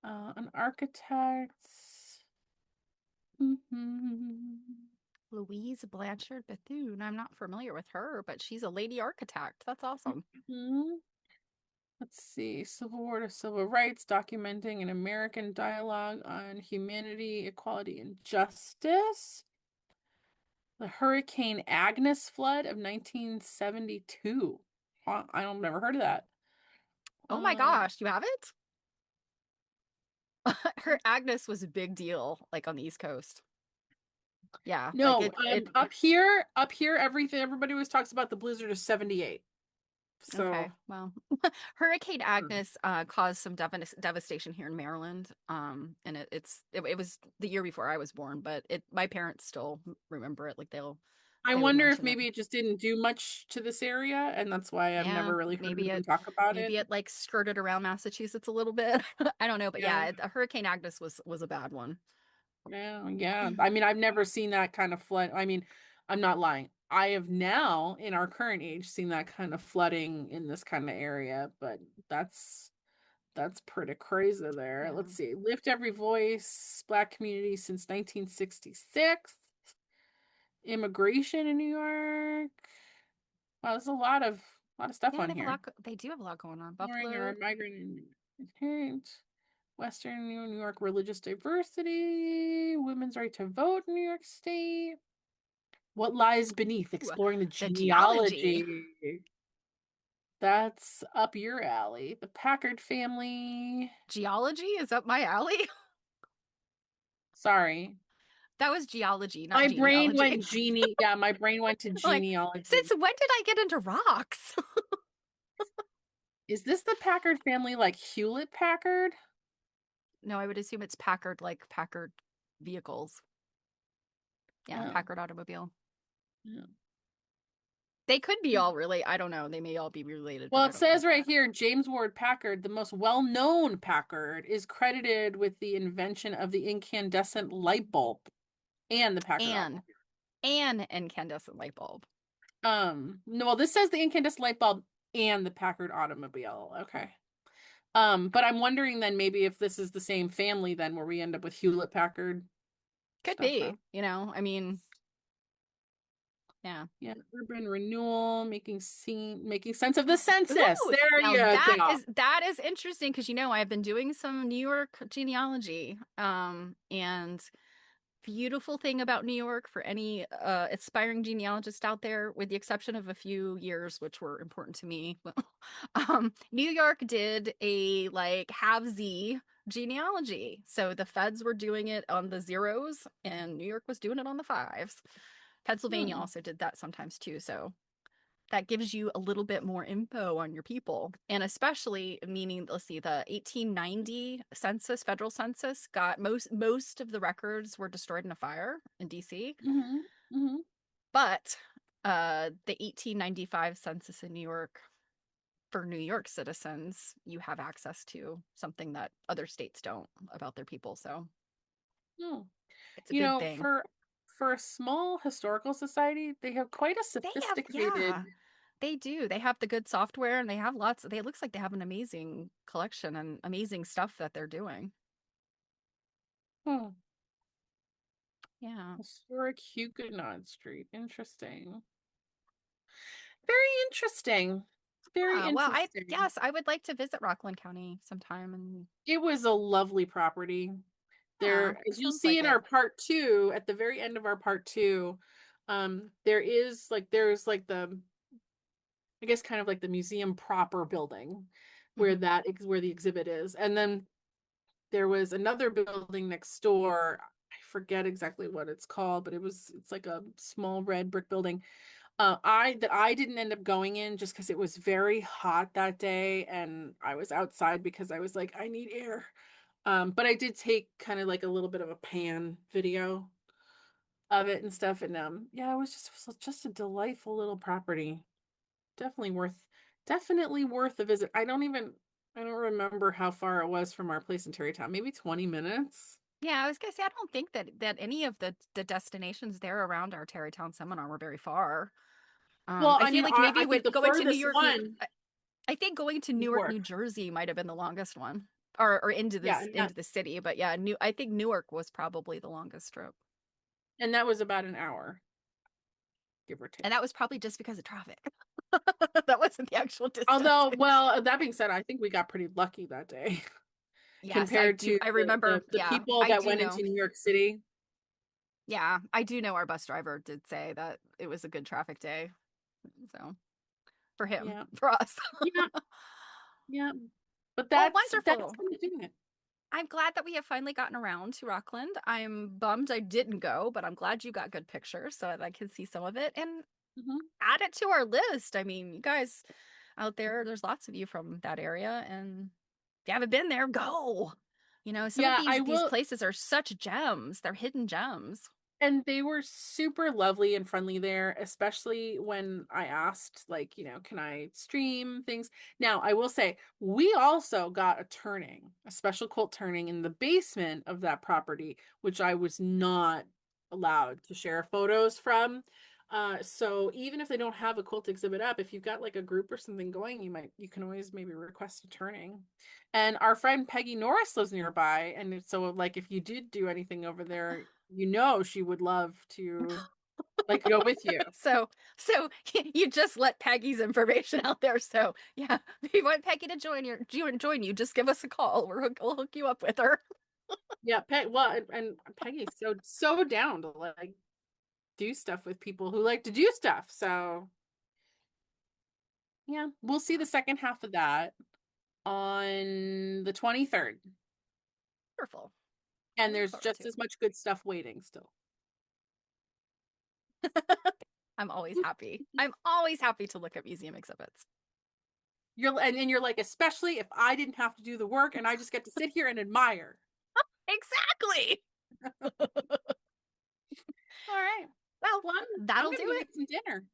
An architect. Mhm.
Louise Blanchard Bethune. I'm not familiar with her, but she's a lady architect. That's awesome.
Mhm. Let's see. Civil War to Civil Rights, documenting an American dialogue on humanity, equality, and justice. The Hurricane Agnes flood of 1972. Huh, I don't never heard of that.
Oh my
Um,
gosh, you have it? Her Agnes was a big deal, like on the East Coast. Yeah, like
no,
it.
up here, everybody always talks about the blizzard of 78. So,
Okay, well, Hurricane Agnes caused some devastation here in Maryland. And it was the year before I was born, but my parents still remember it. Like
I
they would
wonder if
mention it.
maybe it just didn't do much to this area, and that's why I've
Yeah,
never really heard
maybe
them
it
talk about
maybe
it.
it like skirted around Massachusetts a little bit. I don't know, but
Yeah.
yeah, Hurricane Agnes was a bad one.
Yeah, yeah. I mean, I've never seen that kind of flood. I mean, I'm not lying. I have now, in our current age, seen that kind of flooding in this kind of area, but that's that's pretty crazy there.
Yeah.
Let's see. Lift Every Voice, Black community since 1966. Immigration in New York. Wow, there's a lot of stuff
Yeah,
on here.
they do have a lot going on.
Ignoring our
Buffalo.
migrant inherent Western New York religious diversity, women's right to vote in New York State. What lies beneath?
Ooh,
Exploring the
the geology.
genealogy. That's up your alley. The Packard family.
Geology is up my alley.
Sorry.
That was geology, not
My brain
genealogy.
went yeah, my brain went to
Like, since
genealogy.
when did I get into rocks?
Is this the Packard family like Hewlett Packard?
No, I would assume it's Packard, like Packard vehicles. Yeah,
Oh,
Packard automobile.
yeah.
They could be all really, I don't know. They may all be related, but
Well,
I
it
don't know.
says right here, James Ward Packard, the most well-known Packard, is credited with the invention of the incandescent light bulb and the Packard
And
automobile.
an incandescent light bulb.
No, well, this says the incandescent light bulb and the Packard automobile. Okay. But I'm wondering then maybe if this is the same family then where we end up with Hewlett Packard
Could
stuff
be,
now.
I mean, Yeah.
Yeah, urban renewal, making sense of the census.
Ooh,
There
now
you go.
that is interesting because I've been doing some New York genealogy. And beautiful thing about New York for any aspiring genealogist out there, with the exception of a few years which were important to me. New York did a like half Z genealogy. So the feds were doing it on the zeros and New York was doing it on the fives. Pennsylvania
Hmm.
also did that sometimes too. So that gives you a little bit more info on your people. And especially meaning, let's see, the 1890 census, federal census, got most of the records were destroyed in a fire in DC.
Hmm. Hmm.
But the 1895 census in New York, for New York citizens, you have access to something that other states don't about their people. So
Oh.
it's a good thing.
For a small historical society, they have quite a
They have,
sophisticated.
yeah, they do. They have the good software and they have lots. It looks like they have an amazing collection and amazing stuff that they're doing.
Hmm.
Yeah.
Historic Huguenot Street. Interesting. Very interesting. Very
Yeah. Well,
interesting.
yes, I would like to visit Rockland County sometime. And
It was a lovely property.
yeah,
There, as you'll
sounds
see
like
in
it.
our part two, at the very end of our part two, there's like the, I guess kind of like the museum proper building where
Hmm.
where the exhibit is. And then there was another building next door. I forget exactly what it's called, but it's like a small red brick building. I didn't end up going in just because it was very hot that day and I was outside because I was like, I need air. But I did take kind of like a little bit of a pan video of it and stuff. And yeah, it was just a delightful little property. Definitely definitely worth a visit. I don't remember how far it was from our place in Tarrytown. Maybe 20 minutes.
Yeah, I was gonna say I don't think that any of the destinations there around our Tarrytown seminar were very far.
Well,
I
I
feel
mean,
like maybe
I think
with
the
going to New
furthest
York,
one,
I think going to
New
Newark,
York.
New Jersey might have been the longest one, or
Yeah, and
into the city. But yeah, New I think Newark was probably the longest trip,
that was about an hour, give or
and
take.
that was probably just because of traffic. That wasn't the actual distance.
Although, well, that being said, I think we got pretty lucky that day
Yes, I
compared
do.
to
I remember.
the
Yeah,
people
I
that
do
went
know.
into New York City.
Yeah, I do know our bus driver did say that it was a good traffic day. So for him,
Yeah.
for us.
Yeah. Yeah. But
Well,
that's
wonderful.
gonna do it.
I'm glad that we have finally gotten around to Rockland. I'm bummed I didn't go, but I'm glad you got good pictures so that I can see some of it and
Mhm.
add it to our list. I mean, you guys out there, there's lots of you from that area, and if you haven't been there, go. Some of
Yeah, I
these
will.
places are such gems. They're hidden gems.
And they were super lovely and friendly there, especially when I asked, like, can I stream things? Now, I will say, we also got a special quilt turning in the basement of that property, which I was not allowed to share photos from. So even if they don't have a quilt exhibit up, if you've got like a group or something going, you can always maybe request a turning. And our friend Peggy Norris lives nearby, and so like if you did do anything over there, she would love to like go with you.
So you just let Peggy's information out there. So yeah, if you want Peggy to join you, just give us a call. We'll hook you up with her.
Yeah, well, and Peggy's so down to like do stuff with people who like to do stuff. So yeah, we'll see the second half of that on the 23rd.
Wonderful. I
And
look
there's
forward
just
to.
as much good stuff waiting still.
I'm always happy. I'm always happy to look at museum exhibits.
You're like, especially if I didn't have to do the work and I just get to sit here and admire.
Exactly.
All right.
Well,
Well, I'm
that'll
gonna
do
go
it.
get some dinner.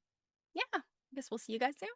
Yeah. I guess we'll see you guys soon.